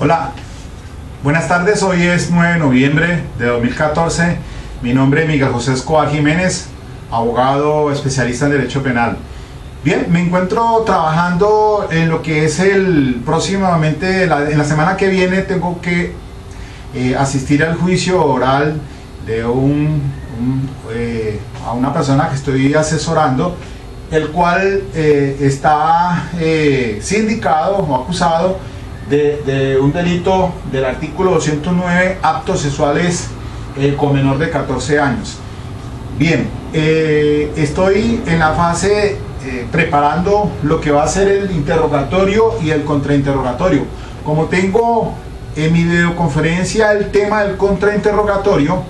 Hola, buenas tardes. Hoy es 9 de noviembre de 2014. Mi nombre es Miguel José Escobar Jiménez, abogado especialista en Derecho Penal. Bien, me encuentro trabajando en lo que es próximamente, en la semana que viene tengo que asistir al juicio oral de a una persona que estoy asesorando, el cual está sindicado o acusado de un delito del artículo 209, actos sexuales con menor de 14 años. Bien, estoy en la fase preparando lo que va a ser el interrogatorio y el contrainterrogatorio. Como tengo en mi videoconferencia el tema del contrainterrogatorio,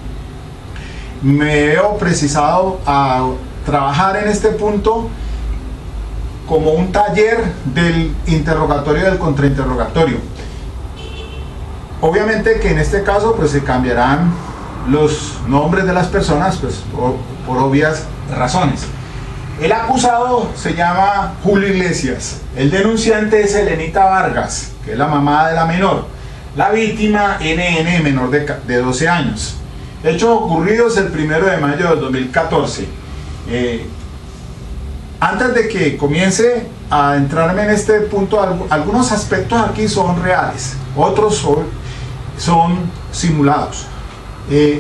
me veo precisado a trabajar en este punto como un taller del interrogatorio y del contrainterrogatorio. Obviamente que en este caso pues se cambiarán los nombres de las personas pues por obvias razones. El acusado se llama Julio Iglesias, el denunciante es Elenita Vargas, que es la mamá de la menor, la víctima NN, menor de 12 años. Hechos ocurridos el 1 de mayo del 2014. Antes de que comience a entrarme en este punto, algunos aspectos aquí son reales, otros son simulados.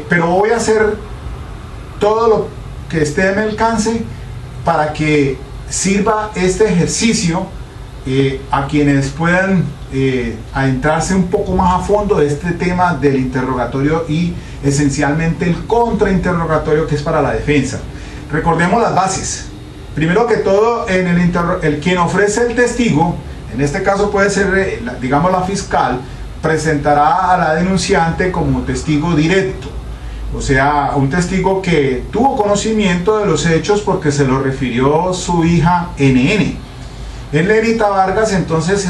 Pero voy a hacer todo lo que esté a mi alcance para que sirva este ejercicio a quienes puedan adentrarse un poco más a fondo de este tema del interrogatorio y esencialmente el contrainterrogatorio, que es para la defensa. Recordemos las bases. Primero que todo, quien ofrece el testigo, en este caso puede ser, digamos, la fiscal, presentará a la denunciante como testigo directo, o sea, un testigo que tuvo conocimiento de los hechos porque se lo refirió su hija NN. Elenita Vargas entonces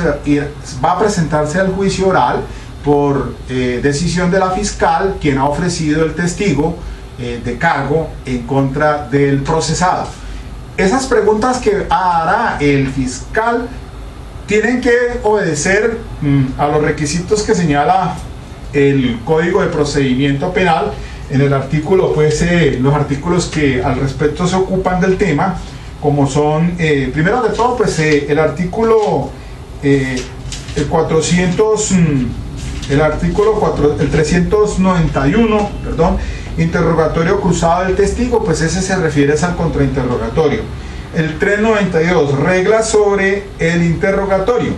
va a presentarse al juicio oral por decisión de la fiscal, quien ha ofrecido el testigo de cargo en contra del procesado. Esas preguntas que hará el fiscal tienen que obedecer a los requisitos que señala el Código de Procedimiento Penal en el artículo, pues los artículos que al respecto se ocupan del tema, como son, primero de todo, pues el artículo el 391, perdón, interrogatorio cruzado del testigo, pues ese se refiere al contrainterrogatorio. El 392, reglas sobre el interrogatorio.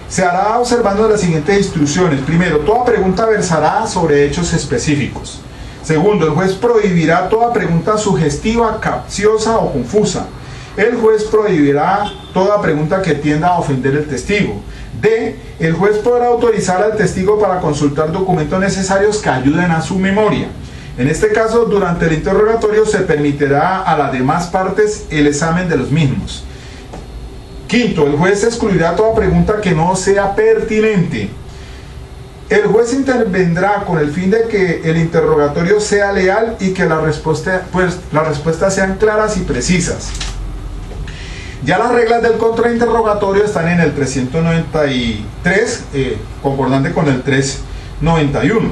Se hará observando las siguientes instrucciones. Primero, toda pregunta versará sobre hechos específicos. Segundo, el juez prohibirá toda pregunta sugestiva, capciosa o confusa. El juez prohibirá toda pregunta que tienda a ofender el testigo. D. El juez podrá autorizar al testigo para consultar documentos necesarios que ayuden a su memoria. En este caso, durante el interrogatorio se permitirá a las demás partes el examen de los mismos. Quinto, el juez excluirá toda pregunta que no sea pertinente. El juez intervendrá con el fin de que el interrogatorio sea leal y que las respuestas sean claras y precisas. Ya las reglas del contrainterrogatorio están en el 393, concordante con el 391.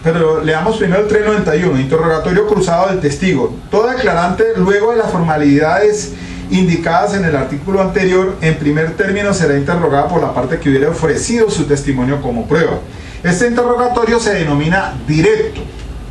Pero leamos primero el 391, interrogatorio cruzado del testigo. Todo declarante, luego de las formalidades indicadas en el artículo anterior, en primer término será interrogada por la parte que hubiera ofrecido su testimonio como prueba. Este interrogatorio se denomina directo.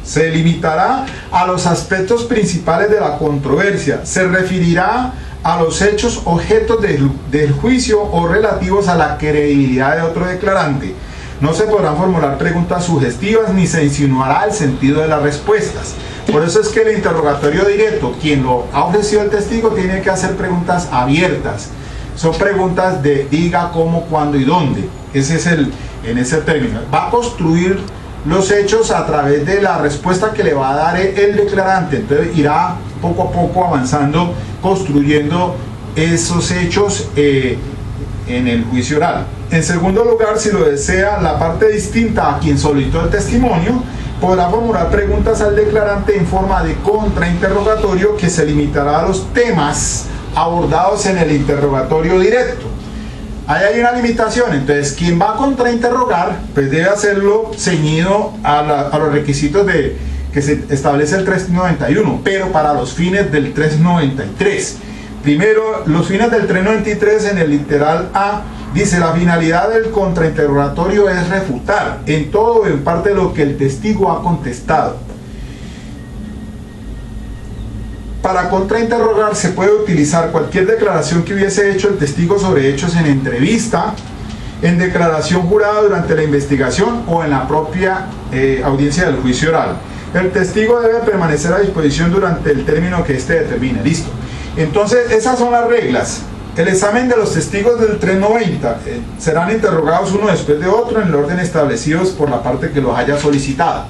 Se limitará a los aspectos principales de la controversia. Se referirá a los hechos objetos del juicio o relativos a la credibilidad de otro declarante. No se podrán formular preguntas sugestivas ni se insinuará el sentido de las respuestas. Por eso es que el interrogatorio directo, quien lo ha ofrecido el testigo, tiene que hacer preguntas abiertas. Son preguntas de diga, cómo, cuándo y dónde. Ese es en ese término. Va a construir los hechos a través de la respuesta que le va a dar el declarante. Entonces irá poco a poco avanzando, construyendo esos hechos en el juicio oral. En segundo lugar, si lo desea, la parte distinta a quien solicitó el testimonio podrá formular preguntas al declarante en forma de contrainterrogatorio que se limitará a los temas abordados en el interrogatorio directo. ahí hay una limitación. Entonces, quien va a contrainterrogar, pues debe hacerlo ceñido a los requisitos que se establece el 391, pero para los fines del 393. Primero, los fines del 393 en el literal A dice: la finalidad del contrainterrogatorio es refutar en todo o en parte lo que el testigo ha contestado. Para contrainterrogar se puede utilizar cualquier declaración que hubiese hecho el testigo sobre hechos en entrevista, en declaración jurada durante la investigación o en la propia audiencia del juicio oral. El testigo debe permanecer a disposición durante el término que éste determine. Listo. Entonces, esas son las reglas. El examen de los testigos del 390 serán interrogados uno después de otro en el orden establecidos por la parte que los haya solicitado.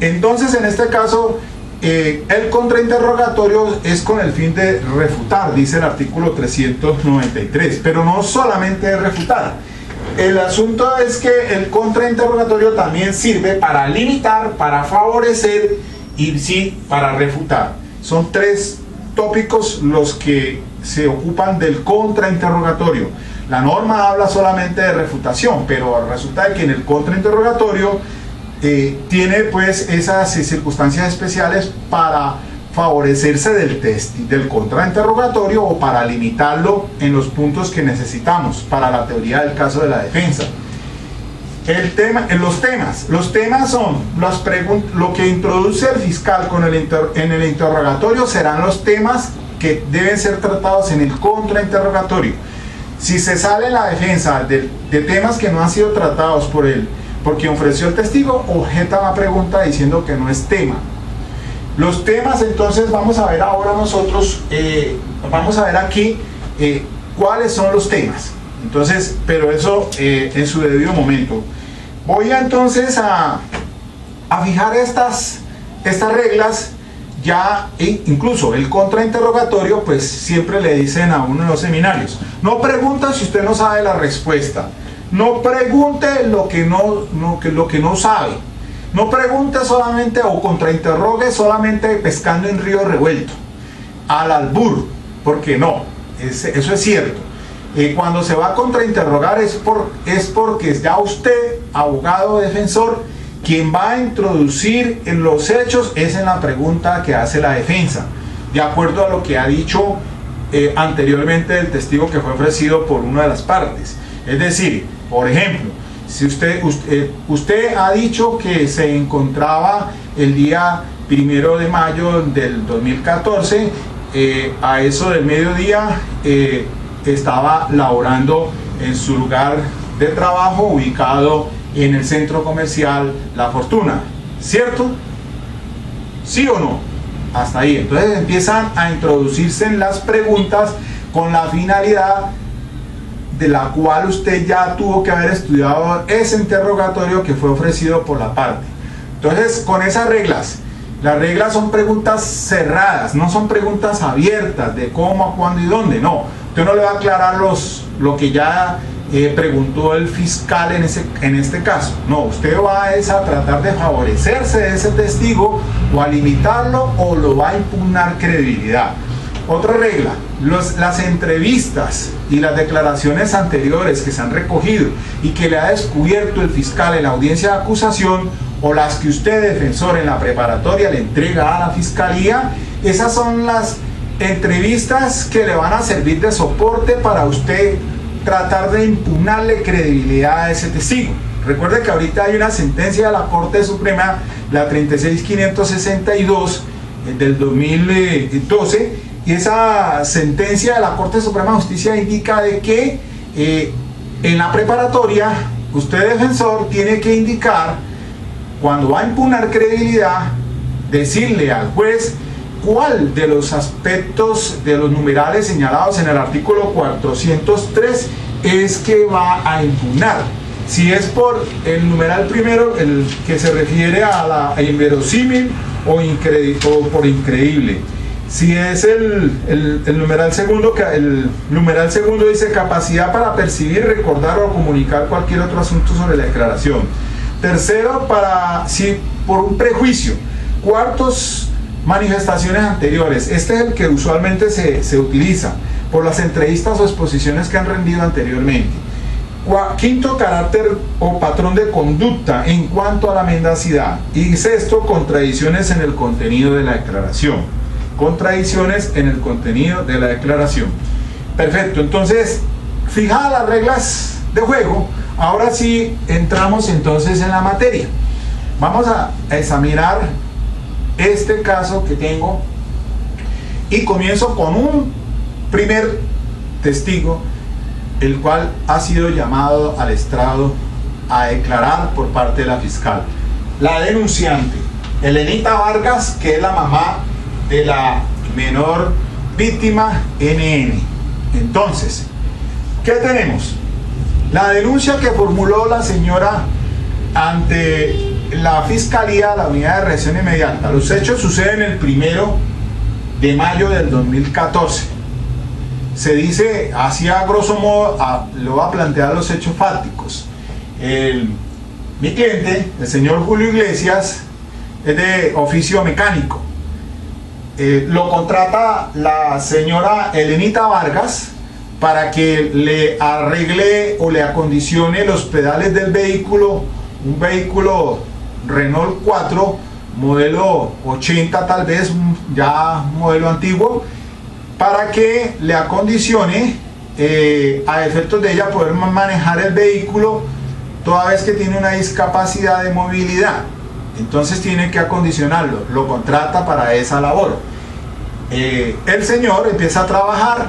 Entonces, en este caso, el contrainterrogatorio es con el fin de refutar, dice el artículo 393, pero no solamente de refutar. El asunto es que el contrainterrogatorio también sirve para limitar, para favorecer y sí, para refutar. Son tres tópicos los que se ocupan del contrainterrogatorio. La norma habla solamente de refutación, pero resulta que en el contrainterrogatorio tiene pues esas circunstancias especiales para favorecerse del contrainterrogatorio o para limitarlo en los puntos que necesitamos para la teoría del caso de la defensa. Los temas son lo que introduce el fiscal en el interrogatorio serán los temas que deben ser tratados en el contrainterrogatorio. Si se sale en la defensa de temas que no han sido tratados por él, porque ofreció el testigo, objeta la pregunta diciendo que no es tema. Los temas, entonces, vamos a ver ahora nosotros, vamos a ver aquí cuáles son los temas. Entonces, pero eso en su debido momento. Voy entonces a fijar estas reglas. Ya incluso el contrainterrogatorio, pues siempre le dicen a uno en los seminarios: no pregunta si usted no sabe la respuesta, no pregunte lo que no sabe, no pregunte solamente o contrainterrogue solamente pescando en río revuelto, al albur, porque no, eso es cierto. Cuando se va a contrainterrogar es porque ya usted, abogado defensor, quien va a introducir en los hechos es en la pregunta que hace la defensa, de acuerdo a lo que ha dicho anteriormente el testigo que fue ofrecido por una de las partes. Es decir, por ejemplo, si usted ha dicho que se encontraba el día 1 de mayo del 2014, a eso del mediodía, estaba laborando en su lugar de trabajo ubicado en el centro comercial La Fortuna, ¿cierto? ¿Sí o no? Hasta ahí. Entonces empiezan a introducirse en las preguntas con la finalidad de la cual usted ya tuvo que haber estudiado ese interrogatorio que fue ofrecido por la parte. Entonces, con esas reglas, las reglas son preguntas cerradas, no son preguntas abiertas de cómo, cuándo y dónde. No, usted no le va a aclarar lo que ya preguntó el fiscal en este caso. No, usted va a tratar de favorecerse de ese testigo o a limitarlo, o lo va a impugnar credibilidad. Otra regla: las entrevistas y las declaraciones anteriores que se han recogido y que le ha descubierto el fiscal en la audiencia de acusación, o las que usted, defensor, en la preparatoria le entrega a la fiscalía, esas son las entrevistas que le van a servir de soporte para usted tratar de impugnarle credibilidad a ese testigo. Recuerde que ahorita hay una sentencia de la Corte Suprema, la 36562 del 2012, y esa sentencia de la Corte Suprema de Justicia indica de que en la preparatoria usted, defensor, tiene que indicar, cuando va a impugnar credibilidad, decirle al juez cuál de los aspectos de los numerales señalados en el artículo 403 es que va a impugnar. Si es por el numeral primero, el que se refiere a la inverosímil o por increíble. Si es el numeral segundo, dice capacidad para percibir, recordar o comunicar cualquier otro asunto sobre la declaración. Tercero, si por un prejuicio. Cuartos, manifestaciones anteriores. Este es el que usualmente se utiliza. por las entrevistas o exposiciones que han rendido anteriormente. Quinto, carácter o patrón de conducta en cuanto a la mendacidad. Y sexto, contradicciones en el contenido de la declaración. Contradicciones en el contenido de la declaración. Perfecto, entonces, fijadas las reglas de juego, ahora sí entramos entonces en la materia. Vamos a examinar este caso que tengo y comienzo con un primer testigo, el cual ha sido llamado al estrado a declarar por parte de la fiscal. La denunciante, Elenita Vargas, que es la mamá de la menor víctima NN. Entonces, ¿qué tenemos? La denuncia que formuló la señora ante la Fiscalía, la Unidad de Reacción Inmediata. Los hechos suceden el 1 de mayo del 2014. Se dice, así a grosso modo, le voy a plantear los hechos fácticos. Mi cliente, el señor Julio Iglesias, es de oficio mecánico. Lo contrata la señora Elenita Vargas para que le arregle o le acondicione los pedales del vehículo, un vehículo Renault 4, modelo 80 tal vez, ya modelo antiguo, para que le acondicione a efectos de ella poder manejar el vehículo toda vez que tiene una discapacidad de movilidad. Entonces tiene que acondicionarlo, lo contrata para esa labor. El señor empieza a trabajar,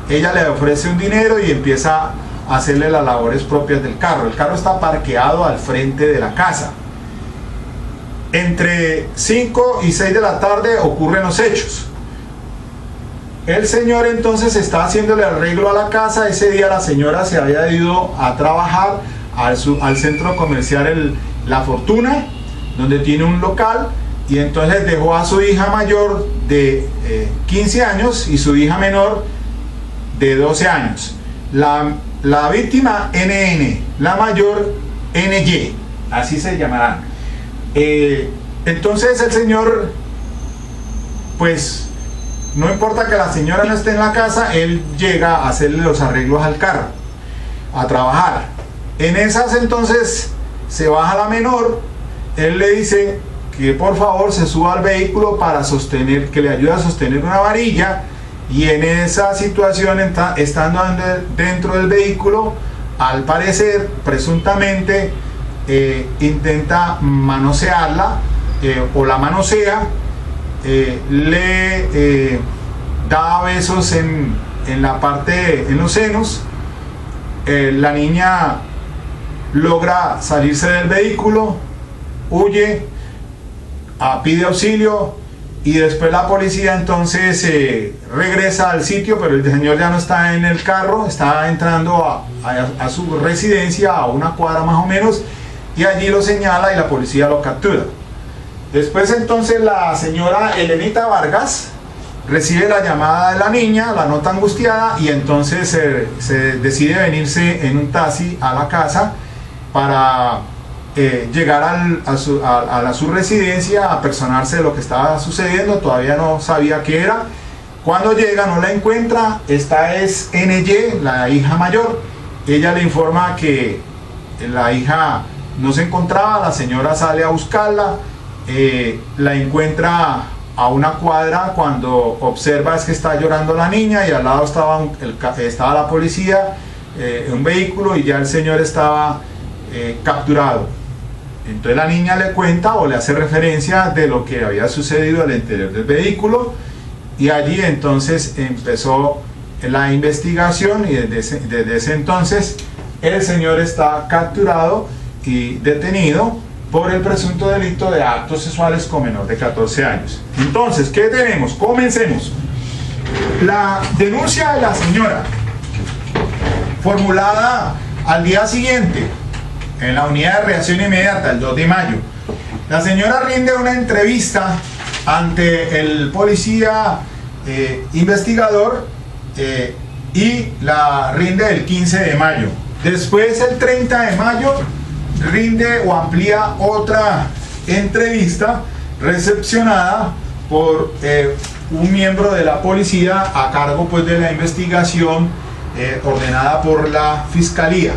ella le ofrece un dinero y empieza a hacerle las labores propias del carro. El carro está parqueado al frente de la casa. Entre 5 y 6 de la tarde ocurren los hechos. El señor entonces está haciéndole arreglo a la casa. Ese día la señora se había ido a trabajar al centro comercial La Fortuna, donde tiene un local, y entonces dejó a su hija mayor de 15 años y su hija menor de 12 años. La víctima NN, la mayor NY, así se llamarán. Entonces el señor, pues no importa que la señora no esté en la casa, él llega a hacerle los arreglos al carro, a trabajar. En esas entonces se baja la menor, él le dice que por favor se suba al vehículo para sostener, que le ayude a sostener una varilla, y en esa situación, estando dentro del vehículo, al parecer, presuntamente, intenta manosearla, o la manosea, le da besos en la parte, en los senos. La niña logra salirse del vehículo, huye, pide auxilio, y después la policía entonces regresa al sitio, pero el señor ya no está en el carro, está entrando a su residencia, a una cuadra más o menos, y allí lo señala y la policía lo captura. Después entonces la señora Elenita Vargas recibe la llamada de la niña, la nota angustiada, y entonces se decide venirse en un taxi a la casa para llegar a su residencia, a personarse de lo que estaba sucediendo. Todavía no sabía qué era. Cuando llega no la encuentra. Esta es NY, la hija mayor. Ella le informa que la hija no se encontraba. La señora sale a buscarla, la encuentra a una cuadra. Cuando observa es que está llorando la niña, y al lado estaba la policía, un vehículo, y ya el señor estaba capturado. Entonces la niña le cuenta o le hace referencia de lo que había sucedido al interior del vehículo, y allí entonces empezó la investigación, y desde ese entonces el señor está capturado y detenido por el presunto delito de actos sexuales con menor de 14 años. Entonces, ¿qué tenemos? Comencemos. La denuncia de la señora, formulada al día siguiente en la Unidad de Reacción Inmediata, el 2 de mayo. La señora rinde una entrevista ante el policía investigador, y la rinde el 15 de mayo. Después, el 30 de mayo, rinde o amplía otra entrevista recepcionada por un miembro de la policía a cargo pues de la investigación ordenada por la fiscalía.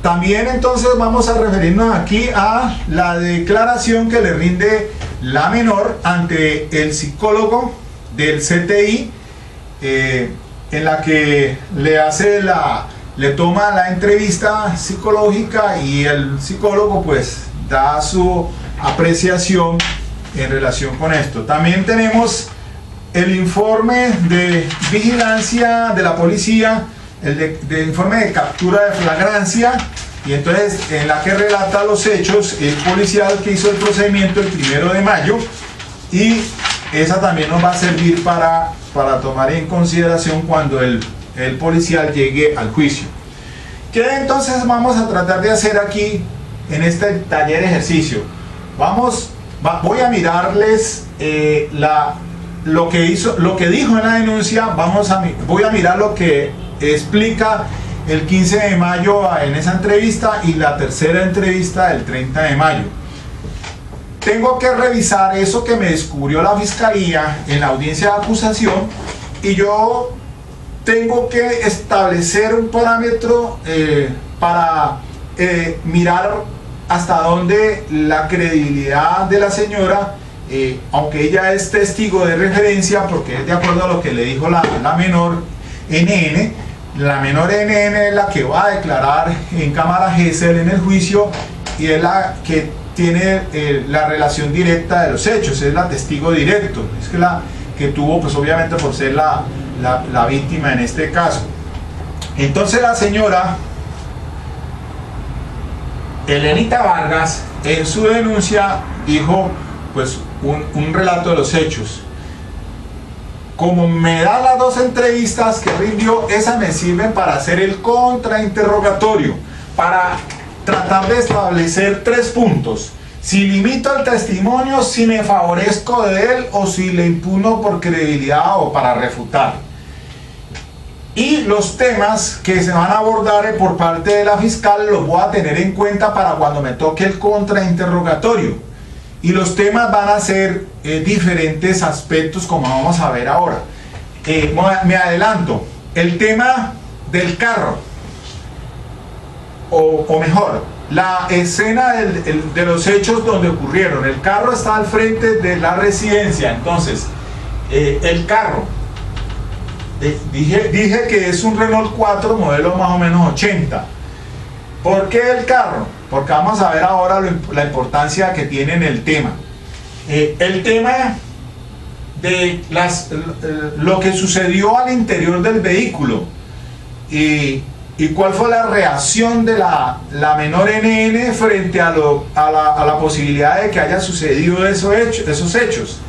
También entonces vamos a referirnos aquí a la declaración que le rinde la menor ante el psicólogo del CTI, en la que le toma la entrevista psicológica y el psicólogo pues da su apreciación en relación con esto. También tenemos el informe de vigilancia de la policía, el informe de captura de flagrancia, y entonces en la que relata los hechos el policial que hizo el procedimiento el 1 de mayo, y esa también nos va a servir para tomar en consideración cuando el policial llegue al juicio. ¿Qué entonces vamos a tratar de hacer aquí en este taller ejercicio? Voy a mirarles lo que dijo en la denuncia. Voy a mirar lo que explica el 15 de mayo en esa entrevista y la tercera entrevista del 30 de mayo. Tengo que revisar eso que me descubrió la fiscalía en la audiencia de acusación, y yo tengo que establecer un parámetro para mirar hasta dónde la credibilidad de la señora, aunque ella es testigo de referencia, porque es de acuerdo a lo que le dijo la menor NN. La menor NN es la que va a declarar en cámara Gesell en el juicio, y es la que tiene la relación directa de los hechos, es la testigo directo, es que la que tuvo, pues obviamente por ser la víctima en este caso. Entonces la señora Elenita Vargas en su denuncia dijo pues un relato de los hechos. Como me da las dos entrevistas que rindió, esas me sirven para hacer el contrainterrogatorio, para tratar de establecer 3 puntos: si limito el testimonio, si me favorezco de él, o si le impugno por credibilidad o para refutar. Y los temas que se van a abordar por parte de la fiscal los voy a tener en cuenta para cuando me toque el contrainterrogatorio. Y los temas van a ser diferentes aspectos, como vamos a ver ahora. Me adelanto, el tema del carro, o mejor, la escena de los hechos donde ocurrieron. El carro está al frente de la residencia. Entonces, el carro, dije que es un Renault 4 modelo más o menos 80. ¿Por qué el carro? Porque vamos a ver ahora la importancia que tiene en el tema. El tema de lo que sucedió al interior del vehículo, y cuál fue la reacción de la menor NN frente a la posibilidad de que haya sucedido esos hechos.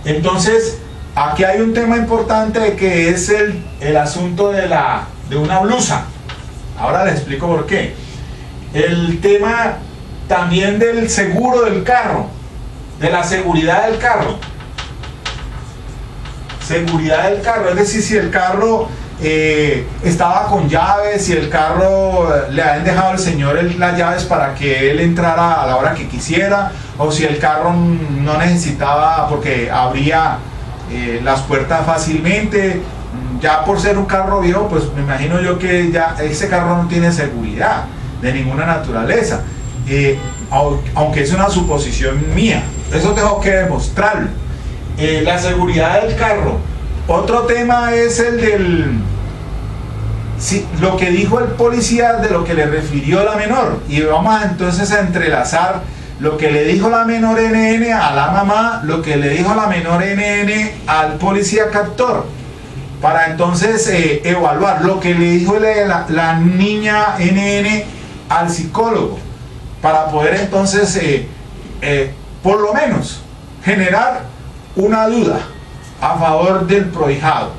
Entonces, aquí hay un tema importante que es el asunto de una blusa. Ahora les explico por qué. El tema también del seguro del carro, de la seguridad del carro. Seguridad del carro, es decir, si el carro estaba con llaves, si el carro le habían dejado al señor las llaves para que él entrara a la hora que quisiera, o si el carro no necesitaba, porque abría las puertas fácilmente. Ya por ser un carro viejo, pues me imagino yo que ya ese carro no tiene seguridad de ninguna naturaleza, aunque es una suposición mía. Eso tengo que demostrarlo. La seguridad del carro. Otro tema es lo que dijo el policía, de lo que le refirió la menor, y vamos entonces a entrelazar lo que le dijo la menor NN a la mamá, lo que le dijo la menor NN al policía captor, para entonces evaluar lo que le dijo la niña NN al psicólogo, para poder entonces por lo menos generar una duda a favor del prohijado,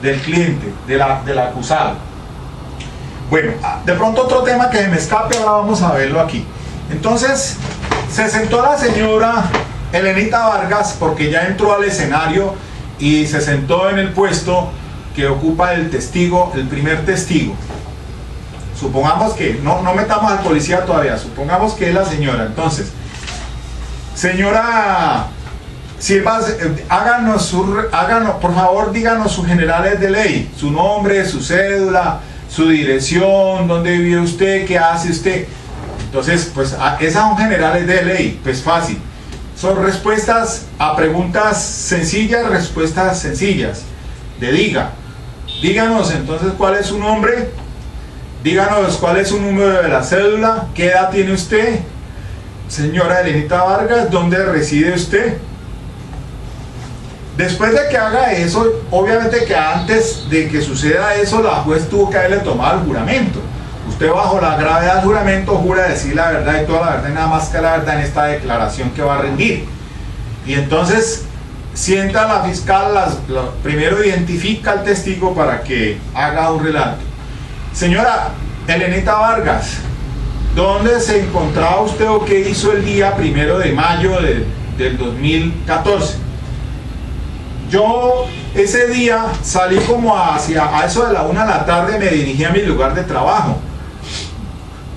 del cliente, del acusado. Bueno, de pronto otro tema que me escape, ahora vamos a verlo aquí. Entonces se sentó la señora Elenita Vargas, porque ya entró al escenario y se sentó en el puesto que ocupa el testigo, el primer testigo. Supongamos que, no metamos al policía todavía, supongamos que es la señora. Entonces, señora sirvas, háganos, por favor, díganos sus generales de ley, su nombre, su cédula, su dirección, dónde vive usted, qué hace usted. Entonces, pues esas son generales de ley, pues fácil. Son respuestas a preguntas sencillas, respuestas sencillas. Díganos entonces cuál es su nombre, díganos cuál es su número de la cédula, qué edad tiene usted, señora Elenita Vargas, dónde reside usted. Después de que haga eso, obviamente que antes de que suceda eso, la juez tuvo que haberle tomado el juramento. Usted bajo la gravedad del juramento jura decir la verdad y toda la verdad y nada más que la verdad en esta declaración que va a rendir. Y entonces sienta la fiscal, primero identifica al testigo para que haga un relato. Señora Elenita Vargas, ¿dónde se encontraba usted o qué hizo el día 1 de mayo del 2014? Yo ese día salí como a eso de la 1 de la tarde, me dirigí a mi lugar de trabajo.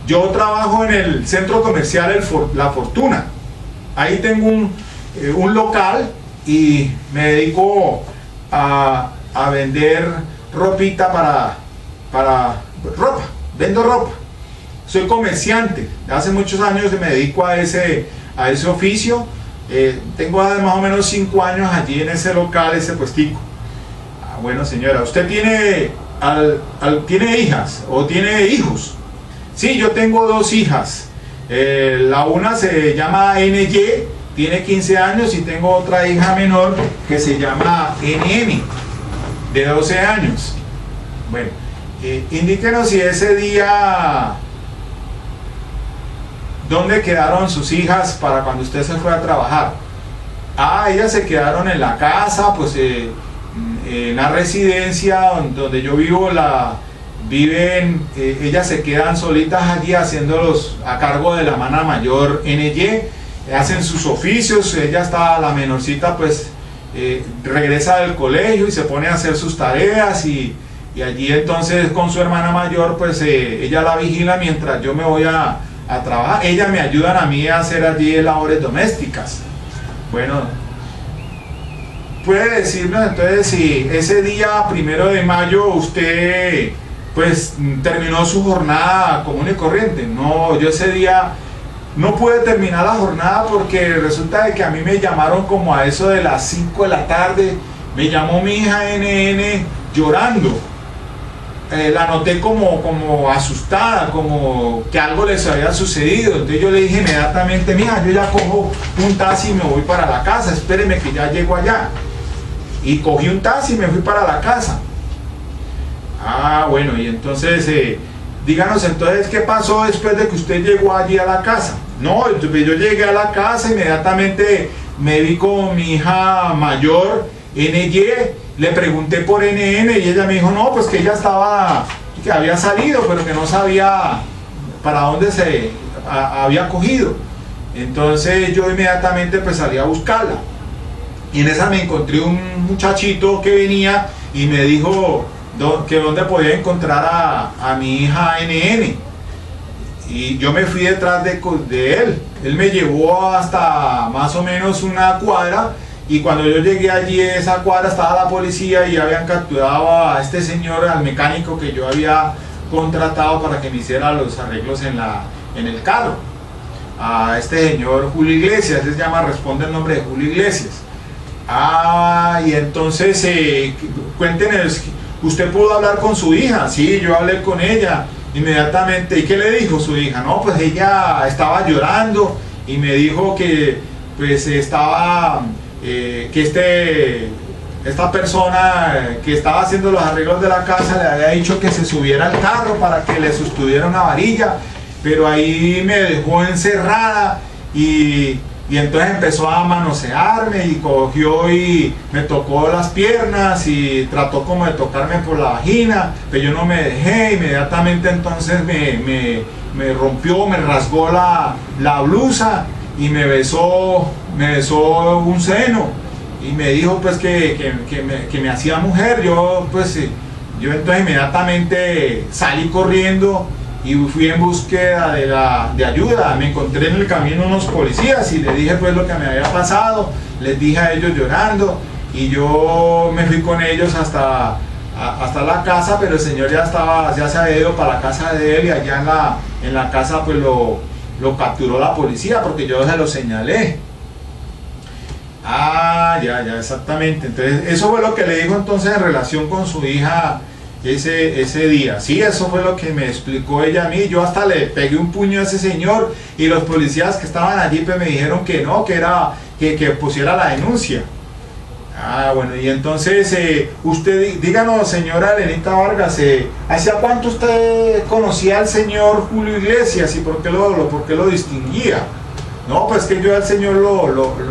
Yo trabajo en el centro comercial La Fortuna. Ahí tengo un local y me dedico a vender ropita para ropa, vendo ropa. Soy comerciante, hace muchos años me dedico a ese oficio. Tengo más o menos 5 años allí en ese local, ese puestico. Bueno, señora, ¿usted tiene hijas o tiene hijos? Sí, yo tengo 2 hijas. La una se llama NY, tiene 15 años, y tengo otra hija menor que se llama NM, de 12 años. Bueno, indíquenos si ese día, ¿dónde quedaron sus hijas para cuando usted se fue a trabajar? Ellas se quedaron en la casa, pues en la residencia donde yo vivo, ellas se quedan solitas allí haciéndolos a cargo de la hermana mayor NY, hacen sus oficios. Ella está, la menorcita, pues regresa del colegio y se pone a hacer sus tareas, y allí entonces con su hermana mayor, pues ella la vigila mientras yo me voy a trabajar. Ellas me ayudan a mí a hacer allí labores domésticas. Bueno, puede decirnos entonces si ese día 1 de mayo usted pues terminó su jornada común y corriente. No, yo ese día no pude terminar la jornada porque resulta de que a mí me llamaron como a eso de las 5 de la tarde. Me llamó mi hija NN llorando. La noté como asustada, como que algo les había sucedido. Entonces yo le dije inmediatamente: mija, yo ya cojo un taxi y me voy para la casa, espéreme que ya llego allá. Y cogí un taxi y me fui para la casa. Bueno, y entonces díganos entonces qué pasó después de que usted llegó allí a la casa. No, yo llegué a la casa, inmediatamente me vi con mi hija mayor NY, le pregunté por NN y ella me dijo no, pues que ella que había salido, pero que no sabía para dónde se había cogido. Entonces yo inmediatamente pues salí a buscarla, y en esa me encontré un muchachito que venía y me dijo que dónde podía encontrar a mi hija NN, y yo me fui detrás de él. Él me llevó hasta más o menos una cuadra, y cuando yo llegué allí, esa cuadra, estaba la policía y habían capturado a este señor, al mecánico que yo había contratado para que me hiciera los arreglos en el carro, a este señor Julio Iglesias. Se llama, responde el nombre de Julio Iglesias. Y entonces cuéntenos, ¿usted pudo hablar con su hija? Sí, yo hablé con ella inmediatamente. ¿Y qué le dijo su hija? No, pues ella estaba llorando y me dijo que pues estaba que esta persona que estaba haciendo los arreglos de la casa le había dicho que se subiera al carro para que le sostuviera una varilla, pero ahí me dejó encerrada, y entonces empezó a manosearme y cogió y me tocó las piernas y trató como de tocarme por la vagina, pero yo no me dejé. Inmediatamente entonces me rompió, me rasgó la blusa y me besó un seno y me dijo pues que me hacía mujer. Yo entonces inmediatamente salí corriendo y fui en búsqueda de ayuda. Me encontré en el camino unos policías y le dije pues lo que me había pasado. les dije a ellos llorando, y yo me fui con ellos hasta la casa, pero el señor ya se había ido para la casa de él, y allá en la casa pues lo capturó la policía porque yo se lo señalé. Ah, ya, exactamente. Entonces, eso fue lo que le dijo entonces en relación con su hija ese día. Sí, eso fue lo que me explicó ella a mí. Yo hasta le pegué un puño a ese señor, y los policías que estaban allí pues me dijeron que no, que pusiera la denuncia. Ah, bueno, y entonces usted, díganos, señora Elenita Vargas, ¿hacia cuánto usted conocía al señor Julio Iglesias y por qué lo distinguía? No, pues que yo al señor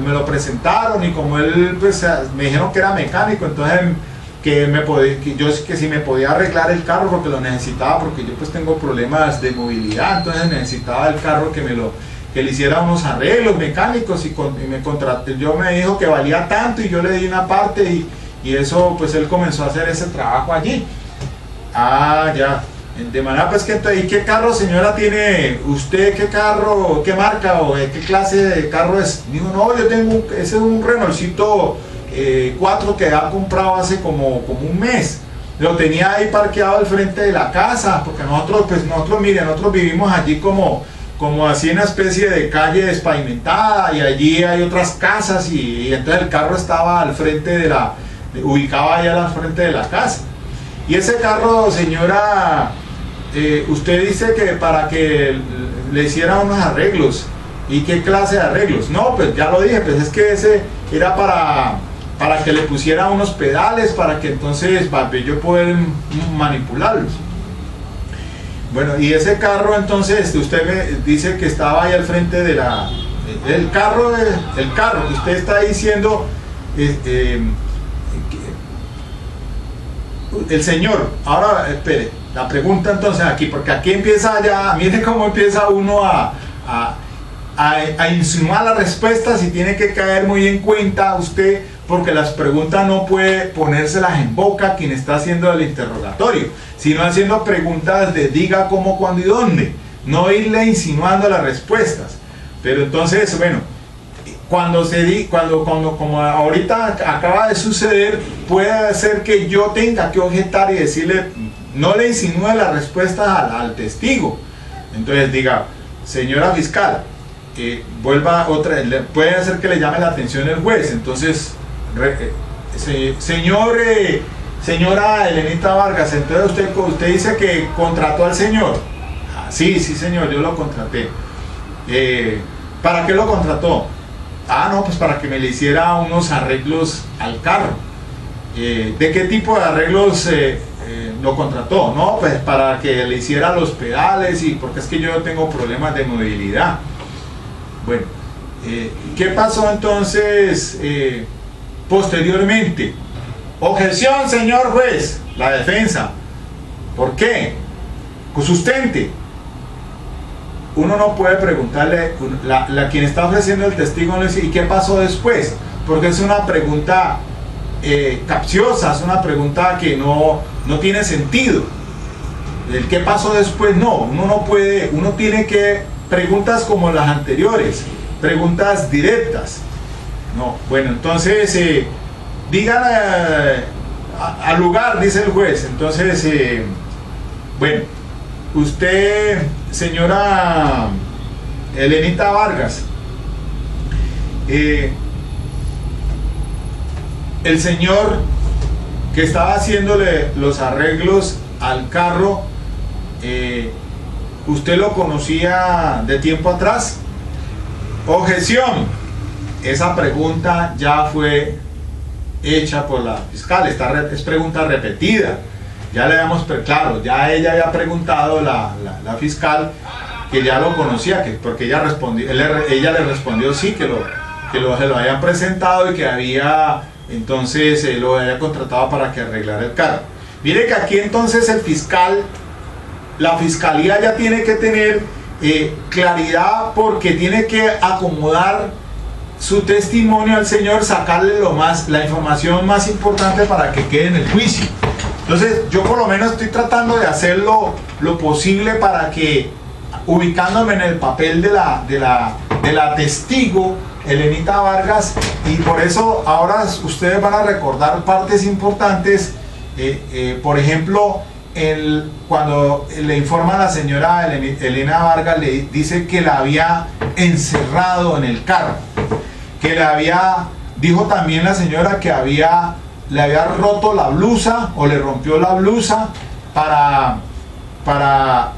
me lo presentaron, y como él pues me dijeron que era mecánico, entonces que si me podía arreglar el carro porque lo necesitaba, porque yo pues tengo problemas de movilidad, entonces necesitaba el carro que le hiciera unos arreglos mecánicos, y me contraté. Yo me dijo que valía tanto y yo le di una parte, y eso pues él comenzó a hacer ese trabajo allí. Ah, ya. De manera pues que entonces, ¿y qué carro, señora, tiene usted? ¿Qué carro, qué marca o qué clase de carro es? Digo, no, yo tengo ese es un Renaultcito 4 que ha comprado hace como un mes. Lo tenía ahí parqueado al frente de la casa, porque nosotros mire, nosotros vivimos allí como así en una especie de calle despavimentada, y allí hay otras casas, y entonces el carro estaba al frente ubicado allá al frente de la casa. Y ese carro, señora, usted dice que para que le hiciera unos arreglos. ¿Y qué clase de arreglos? No, pues ya lo dije, pues es que ese era para que le pusiera unos pedales, para que entonces yo poder manipularlos. Bueno, y ese carro entonces, usted me dice que estaba ahí al frente de el carro que usted está diciendo, el señor. Ahora, espere, la pregunta entonces aquí, porque aquí empieza ya, mire cómo empieza uno a insinuar las respuestas, y tiene que caer muy en cuenta usted, porque las preguntas no puede ponérselas en boca quien está haciendo el interrogatorio, sino haciendo preguntas de diga, cómo, cuándo y dónde, no irle insinuando las respuestas. Pero entonces, bueno, como ahorita acaba de suceder, puede ser que yo tenga que objetar y decirle, no le insinúe las respuestas al testigo. Entonces diga, señora fiscal, vuelva otra, puede hacer que le llame la atención el juez. Entonces, señora Elenita Vargas, entonces usted dice que contrató al señor. Ah, sí, señor, yo lo contraté. ¿Para qué lo contrató? Ah, no, pues para que me le hiciera unos arreglos al carro. ¿De qué tipo de arreglos lo contrató? No, pues para que le hiciera los pedales, y porque es que yo tengo problemas de movilidad. Bueno, ¿qué pasó entonces posteriormente? Objeción, señor juez. La defensa. ¿Por qué? Sustente. Uno no puede preguntarle, quien está ofreciendo el testigo no dice, ¿y qué pasó después? Porque es una pregunta capciosa, es una pregunta que no tiene sentido. El qué pasó después, no, uno no puede, uno tiene que, preguntas como las anteriores, preguntas directas. No, bueno, entonces, díganle al lugar, dice el juez. Entonces, bueno, usted, señora Elenita Vargas, el señor que estaba haciéndole los arreglos al carro, ¿usted lo conocía de tiempo atrás? Objeción. Esa pregunta ya fue hecha por la fiscal, es pregunta repetida. Ya le habíamos, claro, ya ella había preguntado, la fiscal, que ya lo conocía, porque ella le respondió sí, que se lo habían presentado, y que había, entonces lo había contratado para que arreglara el carro. Mire que aquí entonces la fiscalía ya tiene que tener claridad, porque tiene que acomodar su testimonio al señor, sacarle la información más importante para que quede en el juicio. Entonces yo por lo menos estoy tratando de hacerlo lo posible para que, ubicándome en el papel de la testigo, Elenita Vargas, y por eso ahora ustedes van a recordar partes importantes. Por ejemplo, cuando le informa a la señora Elena Vargas, le dice que la había encerrado en el carro, que dijo también la señora que le había roto la blusa o le rompió la blusa para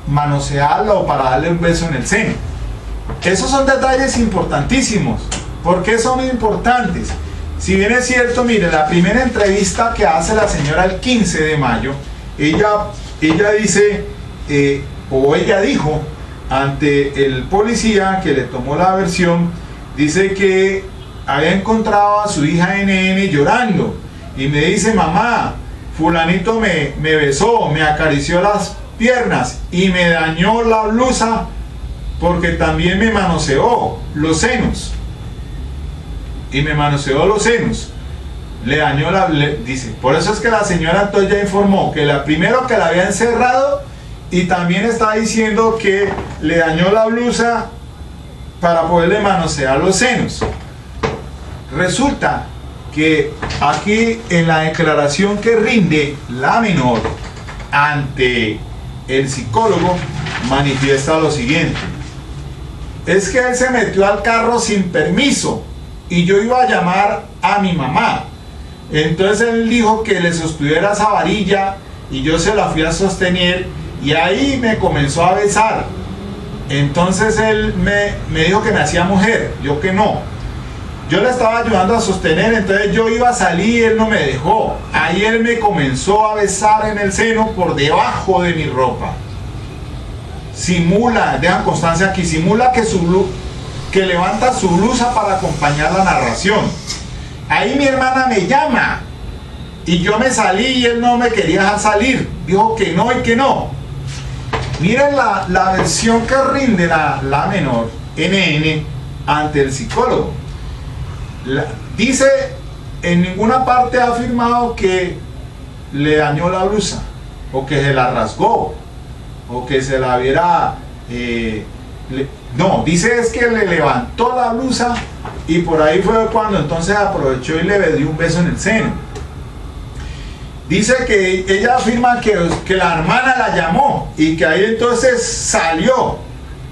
manosearla o para darle un beso en el seno. Esos son detalles importantísimos. ¿Por qué son importantes? Si bien es cierto, mire, la primera entrevista que hace la señora el 15 de mayo, ella dice, o ella dijo ante el policía que le tomó la versión, dice que había encontrado a su hija NN llorando y me dice: mamá, fulanito me besó, me acarició las piernas y me dañó la blusa porque también me manoseó los senos. Y me manoseó los senos. Le dañó dice. Por eso es que la señora entonces ya informó que primero que la había encerrado, y también está diciendo que le dañó la blusa para poderle manosear los senos. Resulta que aquí en la declaración que rinde la menor ante el psicólogo manifiesta lo siguiente: es que él se metió al carro sin permiso y yo iba a llamar a mi mamá. Entonces él dijo que le sostuviera esa varilla y yo se la fui a sostener y ahí me comenzó a besar. Entonces él me dijo que me hacía mujer, yo que no. Yo le estaba ayudando a sostener, entonces yo iba a salir y él no me dejó. Ahí él me comenzó a besar en el seno por debajo de mi ropa. Simula, dejan constancia aquí, simula que levanta su blusa para acompañar la narración. Ahí mi hermana me llama y yo me salí y él no me quería dejar salir, dijo que no y que no. Miren la versión que rinde la menor NN ante el psicólogo. Dice, en ninguna parte ha afirmado que le dañó la blusa o que se la rasgó o que se la viera, no, dice es que le levantó la blusa y por ahí fue cuando entonces aprovechó y le dio un beso en el seno. Dice que ella afirma que la hermana la llamó y que ahí entonces salió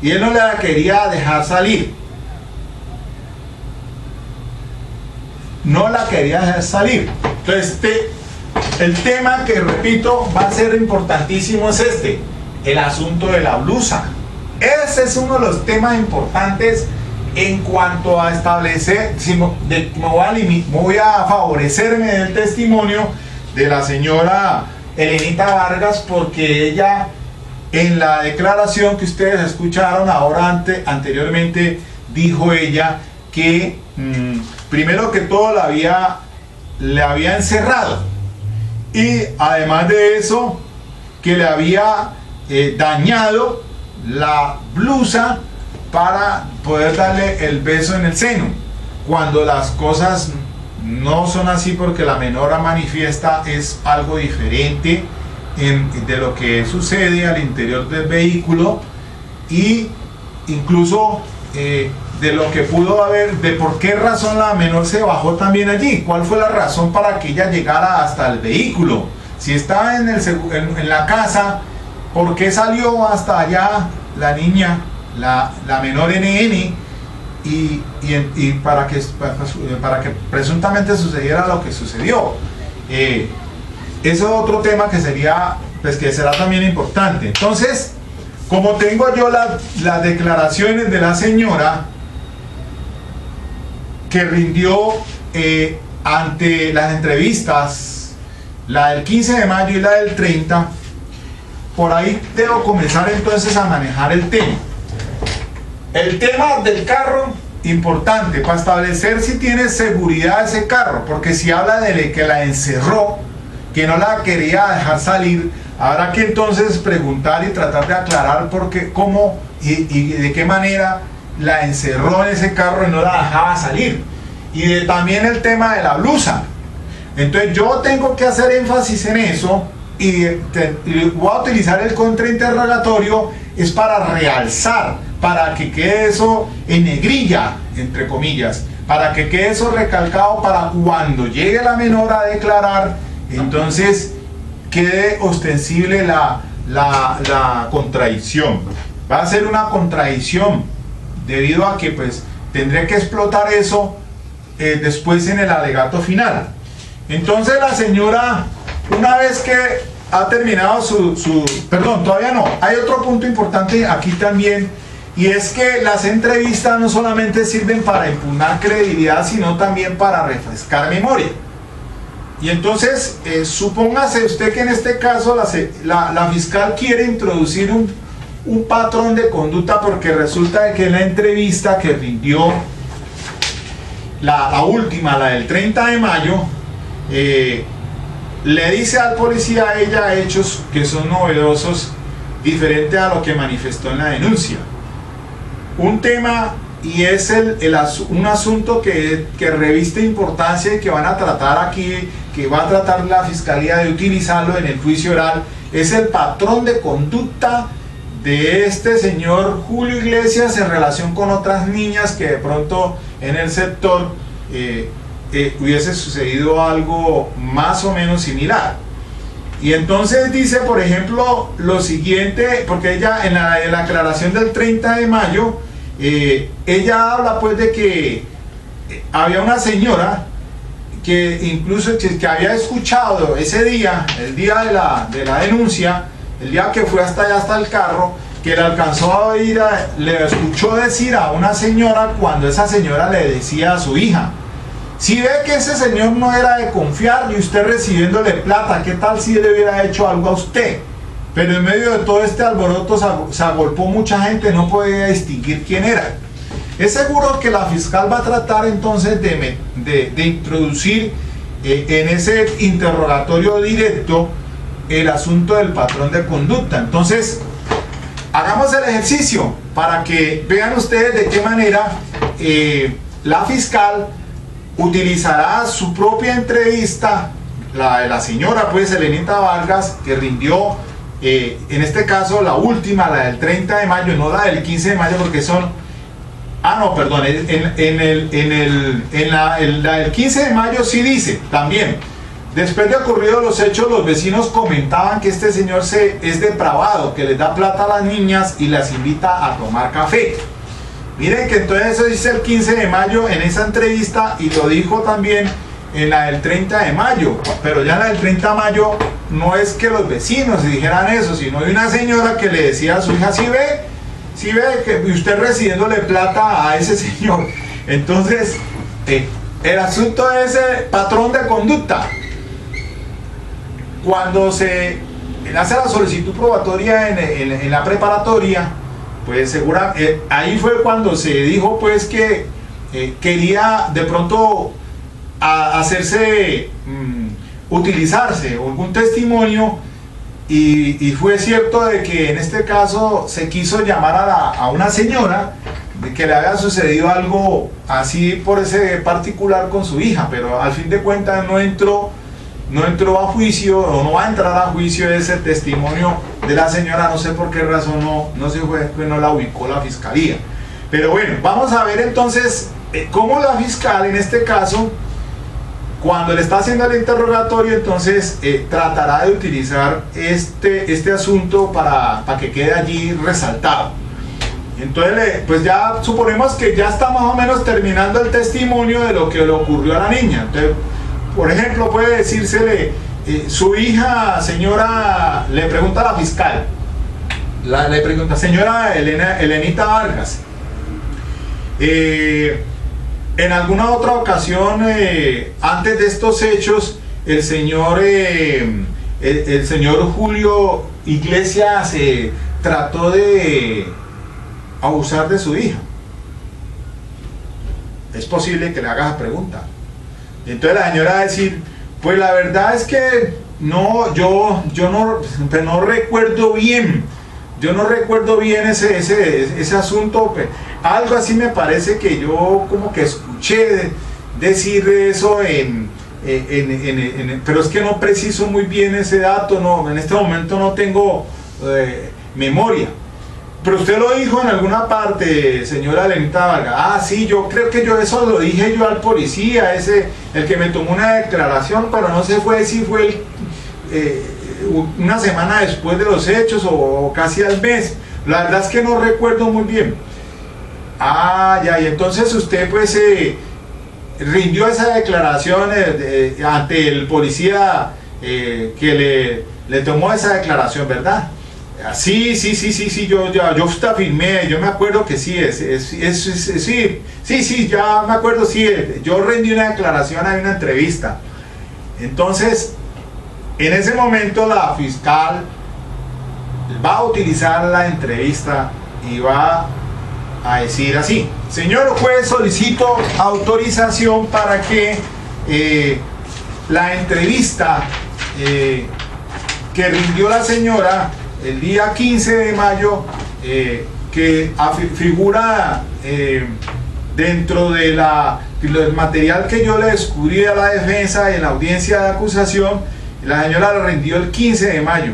y él no la quería dejar salir. No la quería dejar salir. Entonces el tema que repito va a ser importantísimo es el asunto de la blusa. Ese es uno de los temas importantes en cuanto a establecer, voy a favorecerme del testimonio de la señora Elenita Vargas, porque ella en la declaración que ustedes escucharon ahora anteriormente dijo ella que primero que todo le había encerrado y además de eso que le había dañado la blusa para poder darle el beso en el seno, cuando las cosas no son así, porque la menor manifiesta es algo diferente de lo que sucede al interior del vehículo, y incluso de lo que pudo haber, de por qué razón la menor se bajó también allí, cuál fue la razón para que ella llegara hasta el vehículo. Si estaba en la casa, ¿por qué salió hasta allá la niña, la menor NN, y para que presuntamente sucediera lo que sucedió? Ese es otro tema que sería, pues que será también importante. Entonces, como tengo yo las declaraciones de la señora que rindió ante las entrevistas, la del 15 de mayo y la del 30, por ahí debo comenzar entonces a manejar el tema. El tema del carro, importante, para establecer si tiene seguridad ese carro, porque si habla de que la encerró, que no la quería dejar salir, habrá que entonces preguntar y tratar de aclarar por qué, cómo y de qué manera la encerró en ese carro y no la dejaba salir. Y también el tema de la blusa. Entonces yo tengo que hacer énfasis en eso, y voy a utilizar el contrainterrogatorio es para realzar, para que quede eso en negrilla, entre comillas, para que quede eso recalcado para cuando llegue la menor a declarar, entonces quede ostensible la contradicción. Va a ser una contradicción debido a que pues tendré que explotar eso después en el alegato final. Entonces la señora, una vez que ha terminado perdón, todavía no, hay otro punto importante aquí también, y es que las entrevistas no solamente sirven para impugnar credibilidad, sino también para refrescar memoria. Y entonces, supóngase usted que en este caso la fiscal quiere introducir un patrón de conducta, porque resulta de que en la entrevista que rindió, la última, la del 30 de mayo, le dice al policía a ella hechos que son novedosos, diferente a lo que manifestó en la denuncia. Un tema, y es un asunto que reviste importancia y que van a tratar aquí, que va a tratar la fiscalía de utilizarlo en el juicio oral, es el patrón de conducta de este señor Julio Iglesias en relación con otras niñas que de pronto en el sector hubiese sucedido algo más o menos similar. Y entonces dice, por ejemplo, lo siguiente, porque ella en la aclaración del 30 de mayo, ella habla pues de que había una señora que incluso que había escuchado ese día, el día de la denuncia, el día que fue hasta allá, hasta el carro, que le alcanzó a oír, le escuchó decir a una señora cuando esa señora le decía a su hija: si ve que ese señor no era de confiar y usted recibiéndole plata, ¿qué tal si le hubiera hecho algo a usted? Pero en medio de todo este alboroto se agolpó mucha gente, no podía distinguir quién era. Es seguro que la fiscal va a tratar entonces de introducir en ese interrogatorio directo el asunto del patrón de conducta. Entonces, hagamos el ejercicio para que vean ustedes de qué manera la fiscal utilizará su propia entrevista, la de la señora pues Elenita Vargas, que rindió en este caso la última, la del 30 de mayo, no la del 15 de mayo, porque son, no, perdón, la del 15 de mayo sí dice también: después de ocurridos los hechos, los vecinos comentaban que este señor es depravado, que les da plata a las niñas y las invita a tomar café. Miren que entonces eso dice el 15 de mayo en esa entrevista, y lo dijo también en la del 30 de mayo, pero ya en la del 30 de mayo no es que los vecinos dijeran eso, sino de una señora que le decía a su hija: si ve que usted recibiéndole plata a ese señor. Entonces, el asunto es el patrón de conducta. Cuando se hace la solicitud probatoria en la preparatoria, pues ahí fue cuando se dijo pues que quería de pronto utilizarse algún testimonio, y fue cierto de que en este caso se quiso llamar a una señora de que le había sucedido algo así por ese particular con su hija, pero al fin de cuentas no entró a juicio, o no va a entrar a juicio ese testimonio de la señora. No sé por qué razón no se fue, pues no la ubicó la fiscalía. Pero bueno, vamos a ver entonces cómo la fiscal en este caso, cuando le está haciendo el interrogatorio, entonces tratará de utilizar este asunto para que quede allí resaltado. Entonces, pues ya suponemos que ya está más o menos terminando el testimonio de lo que le ocurrió a la niña. Entonces, por ejemplo, puede decírsele, su hija, señora, le pregunta a la fiscal, le pregunta: señora Elenita Vargas, en alguna otra ocasión, antes de estos hechos, el señor Julio Iglesias trató de abusar de su hija. Es posible que le haga esa pregunta. Entonces la señora va a decir: pues la verdad es que no, yo no recuerdo bien. Yo no recuerdo bien ese asunto. Algo así me parece que yo como que escuché decir eso pero es que no preciso muy bien ese dato, no, en este momento no tengo memoria. pero usted lo dijo en alguna parte, señora Elenita Vargas. Ah, sí, yo creo que yo eso lo dije yo al policía, el que me tomó una declaración, pero no sé si fue una semana después de los hechos o casi al mes. La verdad es que no recuerdo muy bien. Ah, ya, y entonces usted pues rindió esa declaración ante el policía que le tomó esa declaración, ¿verdad? Sí, yo hasta firmé, yo me acuerdo que sí, ya me acuerdo, sí, yo rendí una declaración en una entrevista. Entonces, en ese momento la fiscal va a utilizar la entrevista y va a decir así: señor juez, solicito autorización para que la entrevista que rindió la señora el día 15 de mayo, que figura dentro de del material que yo le descubrí a la defensa en la audiencia de acusación, la señora la rindió el 15 de mayo.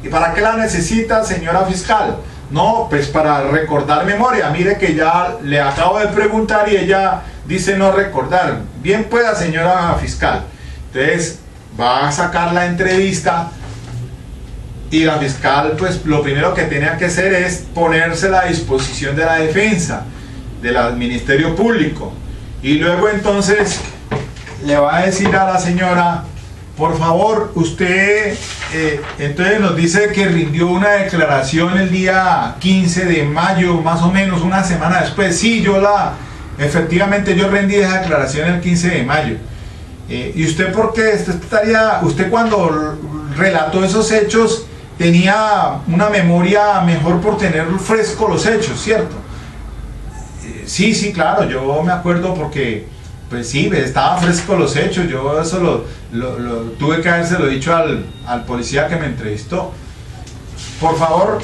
¿Y para qué la necesita, señora fiscal? No, pues para recordar memoria. Mire que ya le acabo de preguntar y ella dice no recordar. Bien pueda, señora fiscal. Entonces va a sacar la entrevista y la fiscal pues lo primero que tenía que hacer es ponérsela a disposición de la defensa, del Ministerio Público, y luego entonces le va a decir a la señora: por favor, usted entonces nos dice que rindió una declaración el día 15 de mayo, más o menos una semana después. Sí, efectivamente yo rendí esa declaración el 15 de mayo. ¿Y usted por qué? Usted cuando relató esos hechos tenía una memoria mejor por tener fresco los hechos, ¿cierto? Sí, claro, yo me acuerdo porque, pues sí, estaba fresco los hechos. Yo eso tuve que habérselo dicho al policía que me entrevistó. Por favor,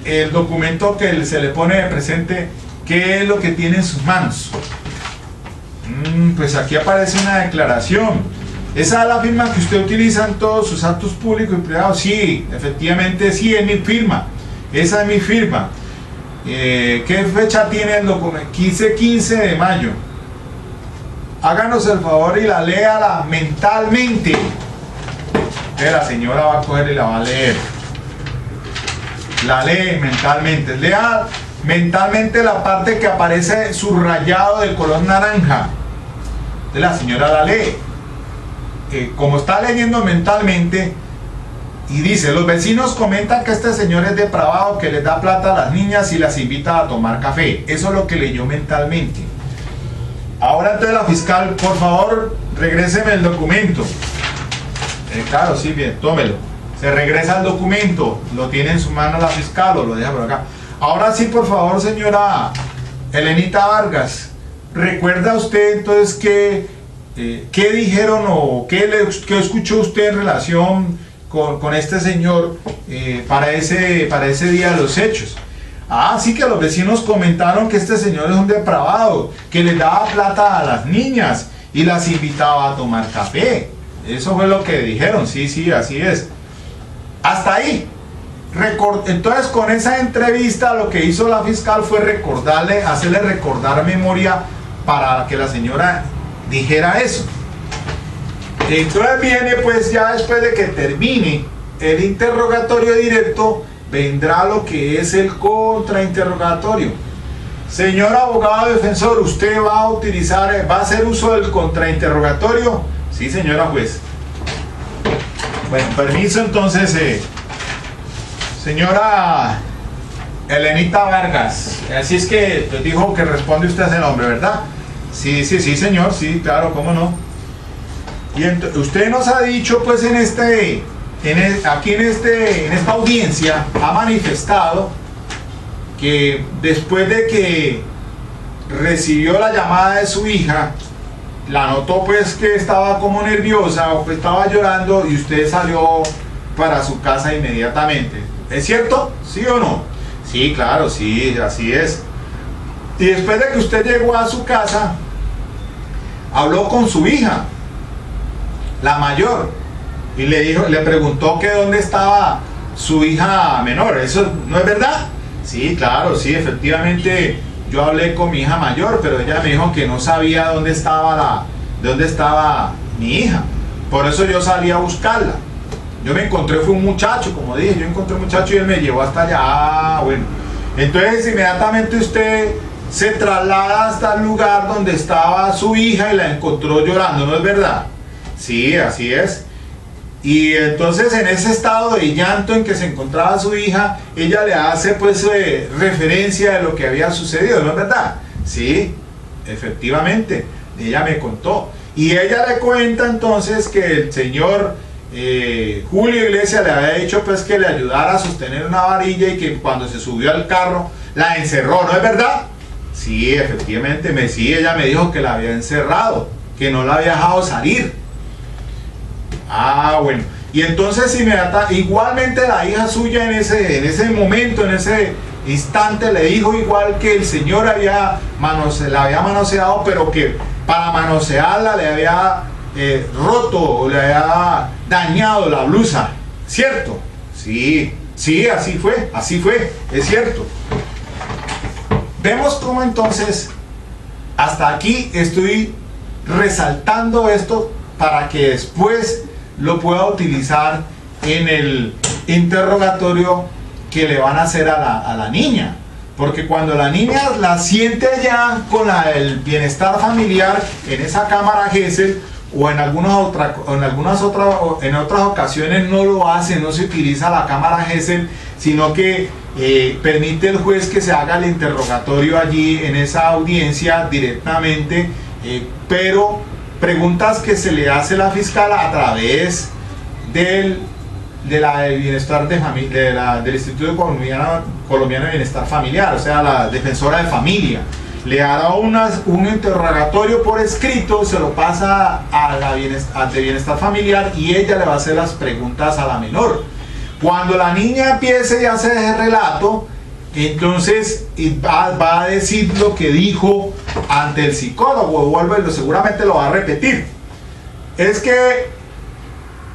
el documento que se le pone de presente, ¿qué es lo que tiene en sus manos? Pues aquí aparece una declaración. ¿Esa es la firma que usted utiliza en todos sus actos públicos y privados? Sí, efectivamente sí, es mi firma. Esa es mi firma. ¿Qué fecha tiene el documento? 15 de mayo. Háganos el favor y la léala mentalmente. La señora va a coger y la va a leer. La lee mentalmente. Lea mentalmente la parte que aparece subrayado de color naranja. La señora la lee. Como está leyendo mentalmente, y dice: los vecinos comentan que este señor es depravado, que les da plata a las niñas y las invita a tomar café. Eso es lo que leyó mentalmente. Ahora entonces la fiscal: por favor, regréseme el documento. Claro, sí, bien, tómelo. Se regresa el documento, lo tiene en su mano la fiscal o lo deja por acá. Ahora sí, por favor, señora Elenita Vargas, ¿recuerda usted entonces qué dijeron o qué escuchó usted en relación con este señor para ese día de los hechos? Ah, sí, que los vecinos comentaron que este señor es un depravado, que le daba plata a las niñas y las invitaba a tomar café. Eso fue lo que dijeron. Sí, así es. Hasta ahí. Entonces, con esa entrevista lo que hizo la fiscal fue hacerle recordar memoria para que la señora dijera eso. Entonces viene, pues ya después de que termine el interrogatorio directo, vendrá lo que es el contrainterrogatorio. Señor abogado defensor, ¿usted va a hacer uso del contrainterrogatorio? Sí, señora juez. Bueno, permiso entonces, señora Elenita Vargas. Así es que te dijo que responde usted ese nombre, ¿verdad? Sí, señor, sí, claro, cómo no. Y usted nos ha dicho, pues, en esta audiencia, ha manifestado que después de que recibió la llamada de su hija, la notó pues que estaba como nerviosa o que estaba llorando y usted salió para su casa inmediatamente. ¿Es cierto? ¿Sí o no? Sí, claro, sí, así es. Y después de que usted llegó a su casa, habló con su hija, la mayor, y le preguntó que dónde estaba su hija menor. ¿Eso no es verdad? Sí, claro, sí, efectivamente yo hablé con mi hija mayor, pero ella me dijo que no sabía dónde estaba mi hija. Por eso yo salí a buscarla. Yo me encontré, fue un muchacho, como dije, yo encontré un muchacho y él me llevó hasta allá. Ah, bueno. Entonces inmediatamente usted se traslada hasta el lugar donde estaba su hija y la encontró llorando, ¿no es verdad? Sí, así es. Y entonces en ese estado de llanto en que se encontraba su hija, ella le hace pues referencia de lo que había sucedido, ¿no es verdad? Sí, efectivamente, ella me contó. Y ella le cuenta entonces que el señor Julio Iglesias le había dicho pues que le ayudara a sostener una varilla y que cuando se subió al carro la encerró, ¿no es verdad? Sí, efectivamente, sí, ella me dijo que la había encerrado, que no la había dejado salir. Ah, bueno. Y entonces igualmente la hija suya en ese momento, en ese instante, le dijo igual que el señor la había manoseado, pero que para manosearla le había roto, le había dañado la blusa. ¿Cierto? Sí, sí, así fue, es cierto. Vemos cómo entonces, hasta aquí estoy resaltando esto para que después lo pueda utilizar en el interrogatorio que le van a hacer a la niña. Porque cuando la niña la siente ya con el bienestar familiar en esa cámara Gesell, o en otras ocasiones no lo hace, no se utiliza la cámara Gesell, sino que permite el juez que se haga el interrogatorio allí en esa audiencia directamente, pero preguntas que se le hace la fiscal a través del bienestar del Instituto Colombiano de Bienestar Familiar, o sea, la defensora de familia. Le hará un interrogatorio por escrito, se lo pasa al de bienestar familiar y ella le va a hacer las preguntas a la menor. Cuando la niña empiece y hace ese relato, entonces va a decir lo que dijo ante el psicólogo, seguramente lo va a repetir. Es que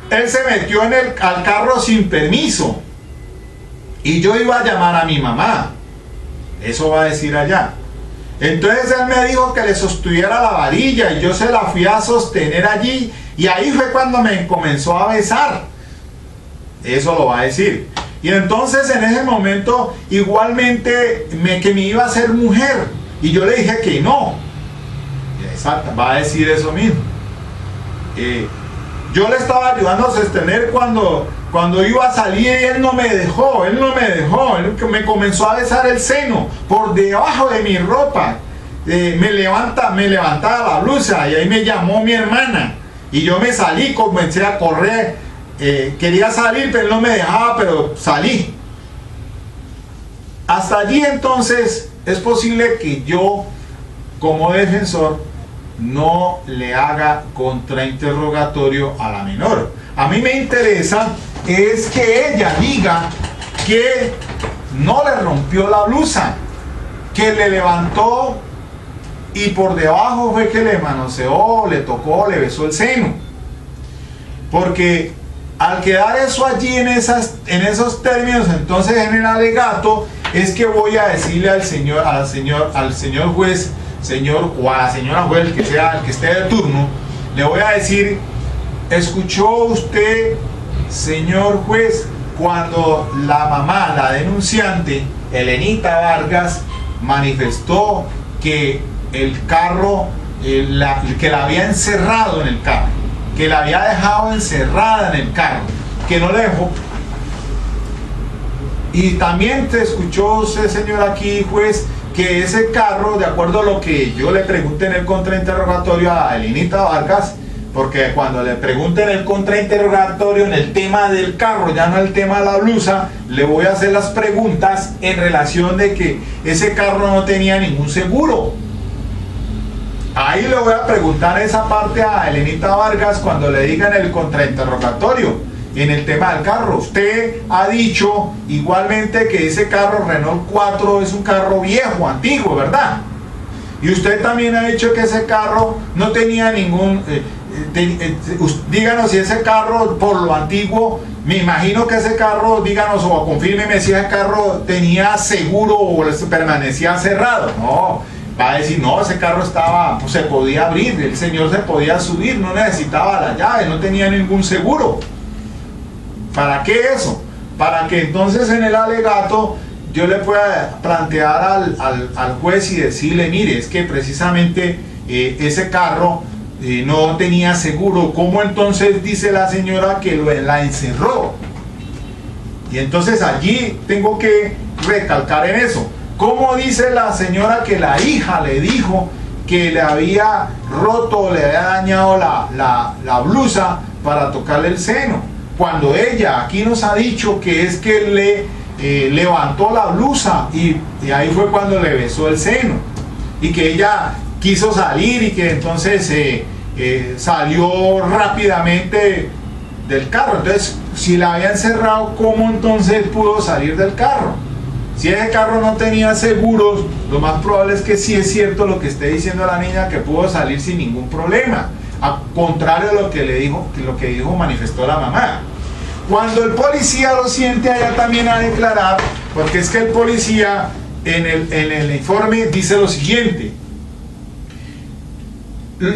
él se metió al carro sin permiso y yo iba a llamar a mi mamá. Eso va a decir allá. Entonces él me dijo que le sostuviera la varilla y yo se la fui a sostener allí y ahí fue cuando me comenzó a besar. Eso lo va a decir. Y entonces en ese momento igualmente que me iba a ser mujer y yo le dije que no. Exacto, va a decir eso mismo. Yo le estaba ayudando a sostener cuando iba a salir y él no me dejó, él me comenzó a besar el seno por debajo de mi ropa, me levantaba la blusa y ahí me llamó mi hermana y yo me salí, comencé a correr, quería salir pero él no me dejaba, pero salí. Hasta allí entonces es posible que yo como defensor no le haga contrainterrogatorio a la menor. A mí me interesa es que ella diga que no le rompió la blusa, que le levantó y por debajo fue que le manoseó, le tocó, le besó el seno. Porque al quedar eso allí en esos términos, entonces en el alegato es que voy a decirle al señor juez, o a la señora juez, que sea el que esté de turno, le voy a decir: ¿escuchó usted, señor juez, cuando la mamá, la denunciante, Elenita Vargas, manifestó que el carro, que la había encerrado en el carro, que la había dejado encerrada en el carro, que no le dejó? Y también te escuchó usted, señor aquí, juez, que ese carro, de acuerdo a lo que yo le pregunté en el contrainterrogatorio a Elenita Vargas, porque cuando le pregunten el contrainterrogatorio en el tema del carro, ya no el tema de la blusa, le voy a hacer las preguntas en relación de que ese carro no tenía ningún seguro. Ahí le voy a preguntar esa parte a Elenita Vargas cuando le digan el contrainterrogatorio en el tema del carro. Usted ha dicho igualmente que ese carro Renault 4 es un carro viejo, antiguo, ¿verdad? Y usted también ha dicho que ese carro no tenía ningún díganos si ese carro, por lo antiguo, me imagino que ese carro, díganos o confírmeme si ese carro tenía seguro o permanecía cerrado. No, va a decir, no, ese carro estaba, pues, se podía abrir, el señor se podía subir, no necesitaba la llave, no tenía ningún seguro. ¿Para qué eso? Para que entonces en el alegato yo le pueda plantear al juez y decirle, mire, es que precisamente ese carro no tenía seguro. ¿Cómo entonces dice la señora que la encerró? Y entonces allí tengo que recalcar en eso. ¿Cómo dice la señora que la hija le dijo que le había roto, le había dañado la blusa para tocarle el seno? Cuando ella aquí nos ha dicho que es que le levantó la blusa y ahí fue cuando le besó el seno, y que ella quiso salir y que entonces salió rápidamente del carro. Entonces, si la había encerrado, ¿cómo entonces pudo salir del carro? Si ese carro no tenía seguros, lo más probable es que sí es cierto lo que esté diciendo la niña, que pudo salir sin ningún problema, a contrario de lo que le dijo, manifestó la mamá. Cuando el policía lo siente allá también a declarar, porque es que el policía en el informe dice lo siguiente: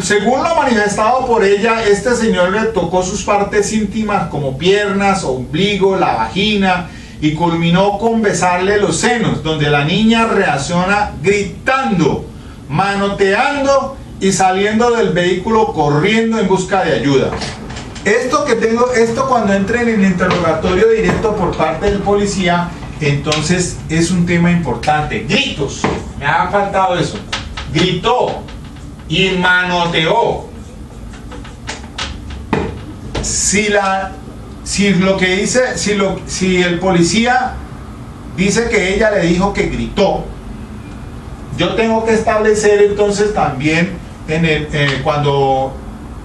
según lo manifestado por ella, este señor le tocó sus partes íntimas como piernas, ombligo, la vagina, y culminó con besarle los senos, donde la niña reacciona gritando, manoteando y saliendo del vehículo corriendo en busca de ayuda. Esto cuando entre en el interrogatorio directo por parte del policía, entonces es un tema importante. Gritos, me ha faltado eso. Gritó y manoteó. Si el policía dice que ella le dijo que gritó, yo tengo que establecer entonces también cuando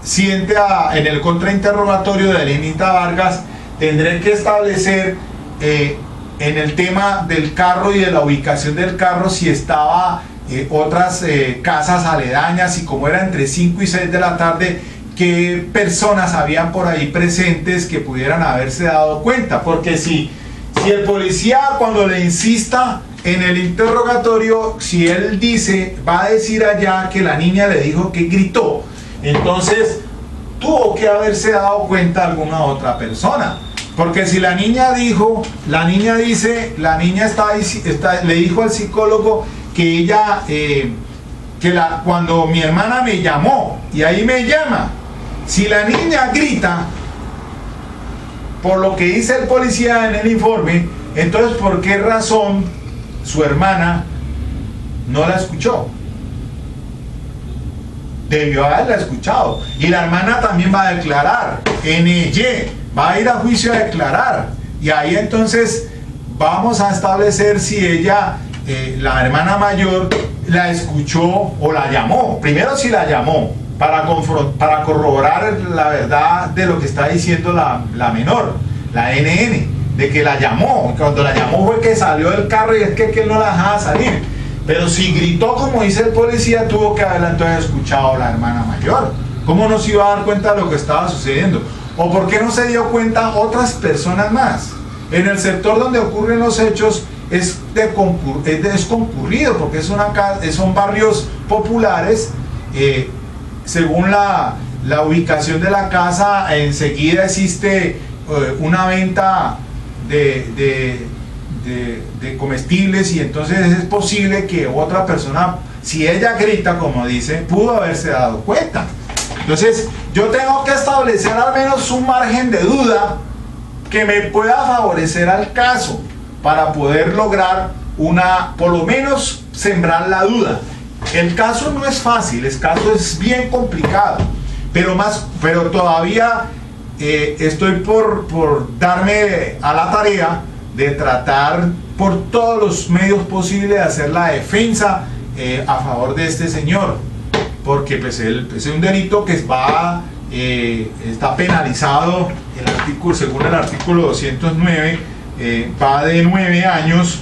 siente en el contrainterrogatorio de Elenita Vargas, tendré que establecer en el tema del carro y de la ubicación del carro, si estaba otras casas aledañas, y como era entre 5 y 6 de la tarde, qué personas habían por ahí presentes que pudieran haberse dado cuenta. Porque si el policía, cuando le insista en el interrogatorio, si él va a decir allá que la niña le dijo que gritó, entonces tuvo que haberse dado cuenta alguna otra persona. Porque si la niña le dijo al psicólogo que ella, cuando mi hermana me llamó, y ahí me llama, si la niña grita, por lo que dice el policía en el informe, entonces ¿por qué razón su hermana no la escuchó? Debió haberla escuchado. Y la hermana también va a declarar, va a ir a juicio a declarar, y ahí entonces vamos a establecer si ella, la hermana mayor, la escuchó o la llamó. Primero, si la llamó, para corroborar la verdad de lo que está diciendo la menor, la NN, de que la llamó. Cuando la llamó fue que salió del carro y es que él no la dejaba salir. Pero si gritó, como dice el policía, tuvo que haberla entonces escuchado la hermana mayor. ¿Cómo no se iba a dar cuenta de lo que estaba sucediendo? ¿O por qué no se dio cuenta otras personas más? En el sector donde ocurren los hechos es concurrido, porque son barrios populares. Según la ubicación de la casa, enseguida existe una venta de comestibles, y entonces es posible que otra persona, si ella grita, como dice, pudo haberse dado cuenta. Entonces yo tengo que establecer al menos un margen de duda que me pueda favorecer al caso, para poder lograr por lo menos sembrar la duda. El caso no es fácil, el caso es bien complicado, pero todavía estoy por darme a la tarea de tratar por todos los medios posibles de hacer la defensa a favor de este señor, porque pues es un delito que está penalizado, según el artículo 209, va de 9 años,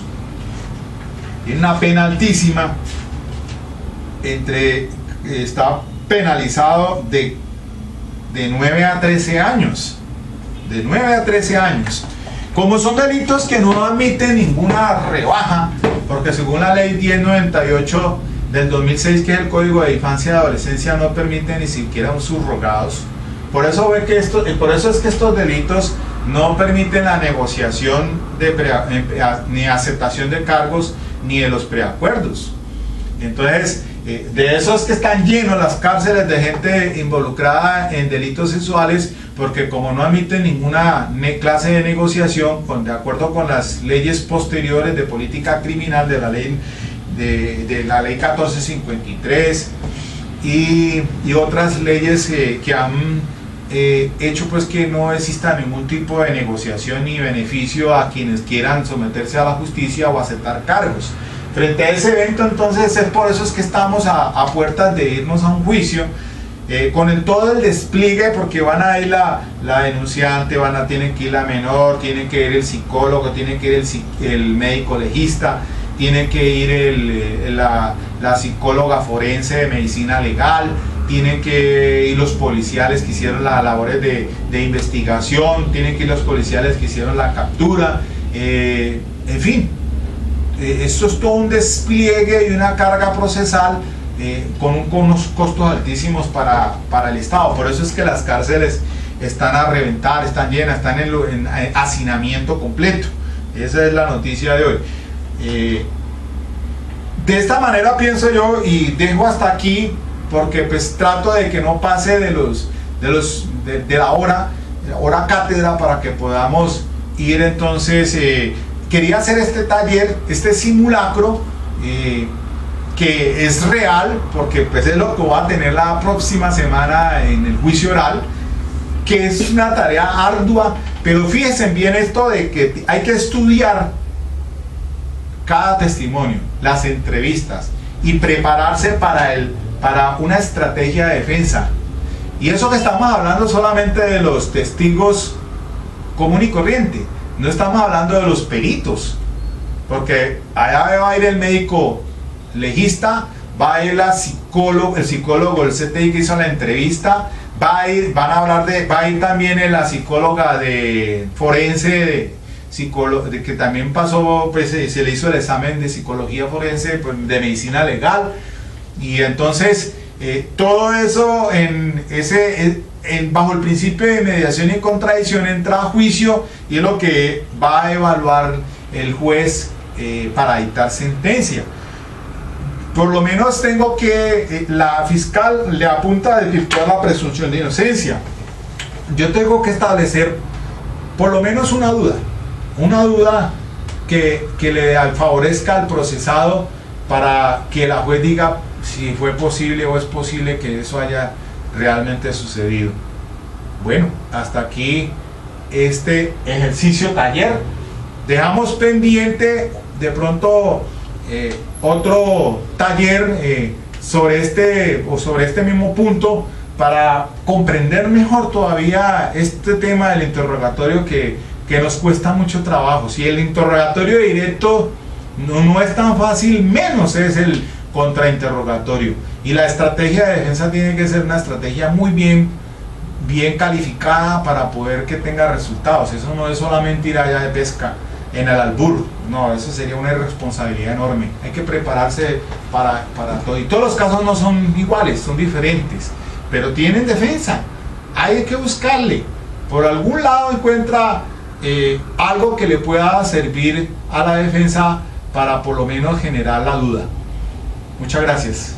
es una pena altísima, está penalizado de 9 a 13 años. De 9 a 13 años. Como son delitos que no admiten ninguna rebaja, porque según la ley 1098 del 2006, que es el Código de Infancia y Adolescencia, no permite ni siquiera un subrogados. Por eso es que estos delitos no permiten la negociación ni aceptación de cargos ni de los preacuerdos. Entonces, de esos que están llenos las cárceles de gente involucrada en delitos sexuales, porque como no admiten ninguna clase de negociación, de acuerdo con las leyes posteriores de política criminal de la ley de la ley 1453 y otras leyes que han hecho pues que no exista ningún tipo de negociación ni beneficio a quienes quieran someterse a la justicia o aceptar cargos. Frente a ese evento, entonces, es por eso es que estamos a puertas de irnos a un juicio, con todo el despliegue, porque van a ir la denunciante, tienen que ir la menor, tiene que ir el psicólogo, tiene que ir el médico legista, tiene que ir la psicóloga forense de medicina legal, tienen que ir los policiales que hicieron las labores de investigación, tienen que ir los policiales que hicieron la captura, en fin. Esto es todo un despliegue y una carga procesal con unos costos altísimos para el Estado. Por eso es que las cárceles están a reventar, están llenas, están en hacinamiento completo. Esa es la noticia de hoy. De esta manera pienso yo, y dejo hasta aquí porque pues trato de que no pase de la hora cátedra, para que podamos ir entonces. Quería hacer este taller, este simulacro, que es real, porque pues es lo que voy a tener la próxima semana en el juicio oral, que es una tarea ardua, pero fíjense bien esto de que hay que estudiar cada testimonio, las entrevistas, y prepararse para una estrategia de defensa. Y eso que estamos hablando solamente de los testigos común y corriente. No estamos hablando de los peritos, porque allá va a ir el médico legista, va a ir el psicólogo, el CTI que hizo la entrevista, va a ir también la psicóloga de forense, que también pasó, pues se le hizo el examen de psicología forense, pues, de medicina legal, y entonces todo eso bajo el principio de mediación y contradicción entra a juicio, y es lo que va a evaluar el juez para dictar sentencia. Por lo menos la fiscal le apunta a desvirtuar la presunción de inocencia. Yo tengo que establecer por lo menos una duda que le favorezca al procesado, para que la juez diga si fue posible o es posible que eso haya realmente sucedido. Bueno, hasta aquí este ejercicio taller. Dejamos pendiente de pronto otro taller sobre este mismo punto, para comprender mejor todavía este tema del interrogatorio que nos cuesta mucho trabajo. Si el interrogatorio directo no es tan fácil, menos es el contrainterrogatorio. Y la estrategia de defensa tiene que ser una estrategia muy bien calificada para poder que tenga resultados. Eso no es solamente ir allá de pesca en el albur, no, eso sería una irresponsabilidad enorme. Hay que prepararse para todo, y todos los casos no son iguales, son diferentes, pero tienen defensa. Hay que buscarle, por algún lado encuentra algo que le pueda servir a la defensa para por lo menos generar la duda. Muchas gracias.